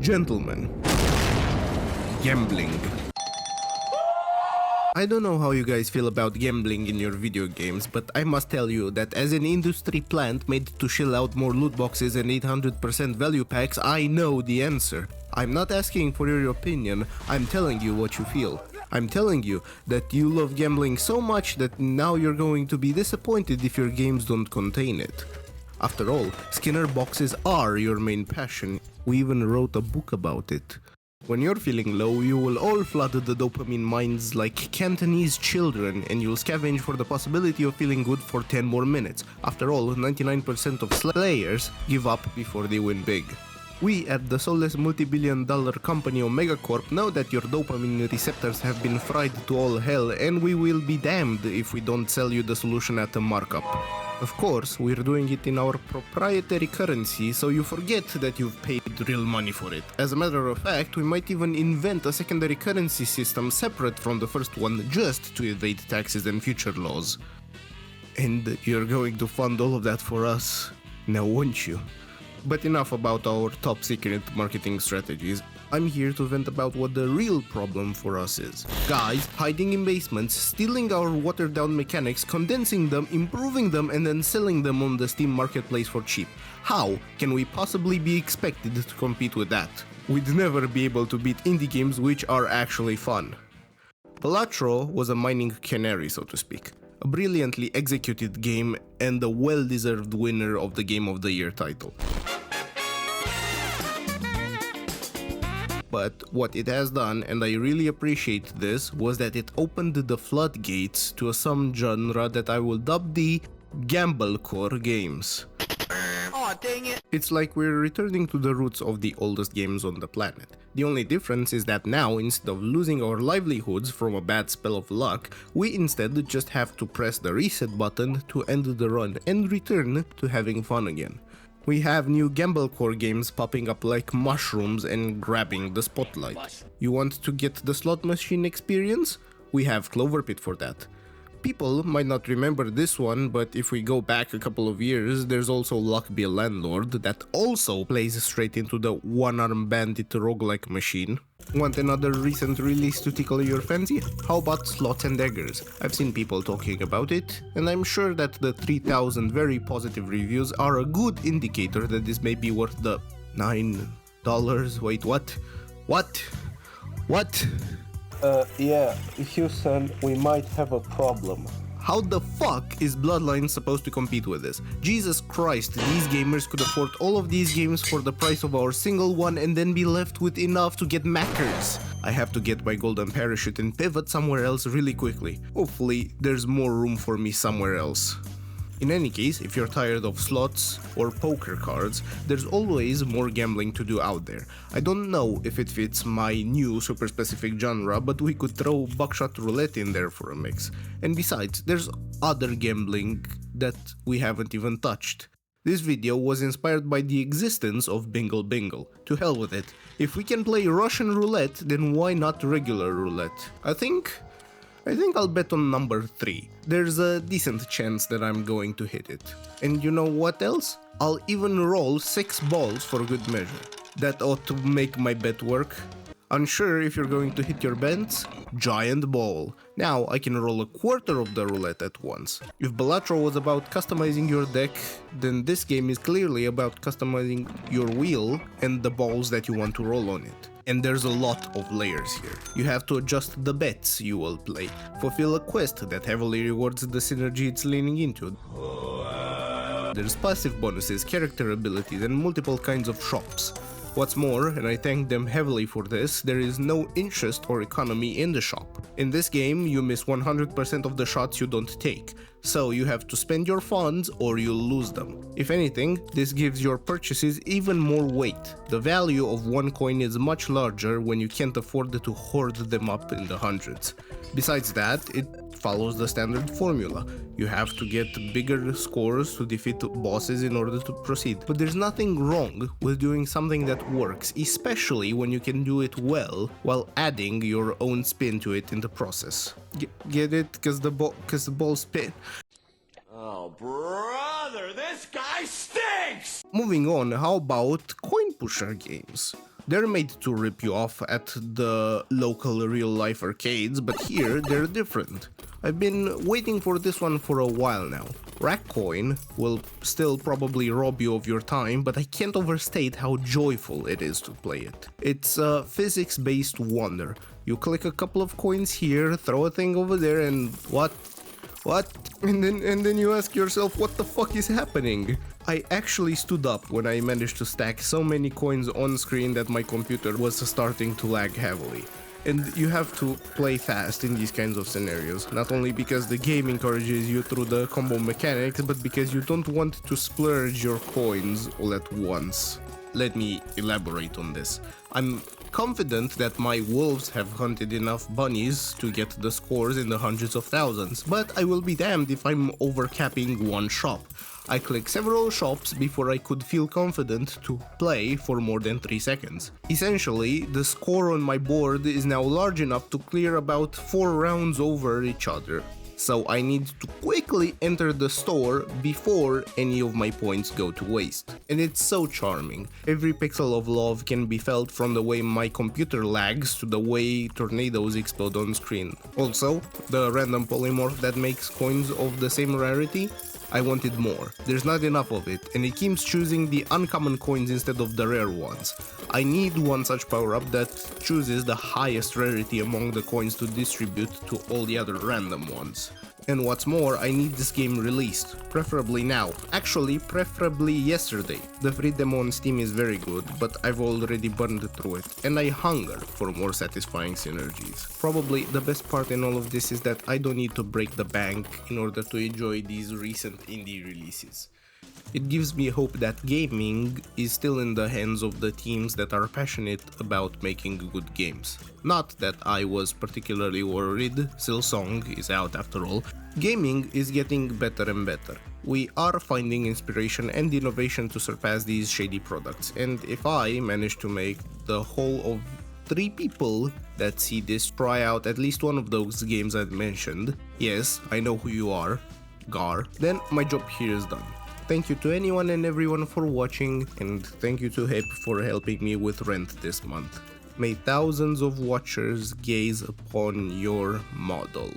Gentlemen, gambling. I don't know how you guys feel about gambling in your video games, but I must tell you that as an industry plant made to shill out more loot boxes and 800% value packs, I know the answer. I'm not asking for your opinion, I'm telling you what you feel. I'm telling you that you love gambling so much that now you're going to be disappointed if your games don't contain it. After all, Skinner boxes are your main passion. We even wrote a book about it. When you're feeling low, you will all flood the dopamine mines like Cantonese children, and you'll scavenge for the possibility of feeling good for 10 more minutes. After all, 99% of players give up before they win big. We at the soulless multi-billion-dollar company Omega Corp know that your dopamine receptors have been fried to all hell, and we will be damned if we don't sell you the solution at a markup. Of course, we're doing it in our proprietary currency, so you forget that you've paid real money for it. As a matter of fact, we might even invent a secondary currency system separate from the first one just to evade taxes and future laws. And you're going to fund all of that for us, now won't you? But enough about our top secret marketing strategies. I'm here to vent about what the real problem for us is. Guys hiding in basements, stealing our watered down mechanics, condensing them, improving them, and then selling them on the Steam marketplace for cheap. How can we possibly be expected to compete with that? We'd never be able to beat indie games which are actually fun. Balatro was a mining canary, so to speak. A brilliantly executed game and a well-deserved winner of the Game of the Year title. But what it has done, and I really appreciate this, was that it opened the floodgates to some genre that I will dub the Gamblecore games. Aw, dang it! It's like we're returning to the roots of the oldest games on the planet. The only difference is that now, instead of losing our livelihoods from a bad spell of luck, we instead just have to press the reset button to end the run and return to having fun again. We have new Gamblecore games popping up like mushrooms and grabbing the spotlight. You want to get the slot machine experience? We have Cloverpit for that. People might not remember this one, but if we go back a couple of years, there's also Luck Be a Landlord that also plays straight into the one-arm bandit roguelike machine. Want another recent release to tickle your fancy? How about Slots and Daggers? I've seen people talking about it, and I'm sure that the 3,000 very positive reviews are a good indicator that this may be worth the $9. Wait, what? What? Yeah, Houston, we might have a problem. How the fuck is Bloodlines supposed to compete with this? Jesus Christ, these gamers could afford all of these games for the price of our single one and then be left with enough to get Mackers. I have to get my golden parachute and pivot somewhere else really quickly. Hopefully, there's more room for me somewhere else. In any case, if you're tired of slots or poker cards, there's always more gambling to do out there. I don't know if it fits my new super specific genre, but we could throw buckshot roulette in there for a mix. And besides, there's other gambling that we haven't even touched. This video was inspired by the existence of Bingle Bingle. To hell with it. If we can play Russian roulette, then why not regular roulette? I think I'll bet on number 3. There's a decent chance that I'm going to hit it. And you know what else? I'll even roll 6 balls for good measure. That ought to make my bet work. Unsure if you're going to hit your bets? Giant ball. Now I can roll a quarter of the roulette at once. If Balatro was about customizing your deck, then this game is clearly about customizing your wheel and the balls that you want to roll on it. And there's a lot of layers here. You have to adjust the bets you will play, fulfill a quest that heavily rewards the synergy it's leaning into. There's passive bonuses, character abilities, and multiple kinds of shops. What's more, and I thank them heavily for this, there is no interest or economy in the shop. In this game, you miss 100% of the shots you don't take, so you have to spend your funds or you'll lose them. If anything, this gives your purchases even more weight. The value of one coin is much larger when you can't afford to hoard them up in the hundreds. Besides that, it follows the standard formula. You have to get bigger scores to defeat bosses in order to proceed. But there's nothing wrong with doing something that works, especially when you can do it well while adding your own spin to it in the process. Get it? Cause the ball spin. Oh, brother, this guy stinks! Moving on, how about coin pusher games? They're made to rip you off at the local real-life arcades, but here they're different. I've been waiting for this one for a while now. Rackcoin will still probably rob you of your time, but I can't overstate how joyful it is to play it. It's a physics-based wonder. You click a couple of coins here, throw a thing over there, and what? And then you ask yourself, what the fuck is happening? I actually stood up when I managed to stack so many coins on screen that my computer was starting to lag heavily. And you have to play fast in these kinds of scenarios, not only because the game encourages you through the combo mechanics, but because you don't want to splurge your coins all at once. Let me elaborate on this. I'm confident that my wolves have hunted enough bunnies to get the scores in the hundreds of thousands, but I will be damned if I'm overcapping one shop. I click several shops before I could feel confident to play for more than 3 seconds. Essentially, the score on my board is now large enough to clear about 4 rounds over each other. So I need to quickly enter the store before any of my points go to waste. And it's so charming. Every pixel of love can be felt from the way my computer lags to the way tornadoes explode on screen. Also, the random polymorph that makes coins of the same rarity, I wanted more. There's not enough of it, and it keeps choosing the uncommon coins instead of the rare ones. I need one such power-up that chooses the highest rarity among the coins to distribute to all the other random ones. And what's more, I need this game released, preferably now. Actually, preferably yesterday. The free demo on Steam is very good, but I've already burned through it, and I hunger for more satisfying synergies. Probably the best part in all of this is that I don't need to break the bank in order to enjoy these recent indie releases. It gives me hope that gaming is still in the hands of the teams that are passionate about making good games. Not that I was particularly worried, Silsong is out after all. Gaming is getting better and better. We are finding inspiration and innovation to surpass these shady products, and if I manage to make the whole of 3 people that see this try out at least one of those games I've mentioned, yes, I know who you are, Gar, then my job here is done. Thank you to anyone and everyone for watching, and thank you to Hip for helping me with rent this month. May thousands of watchers gaze upon your model.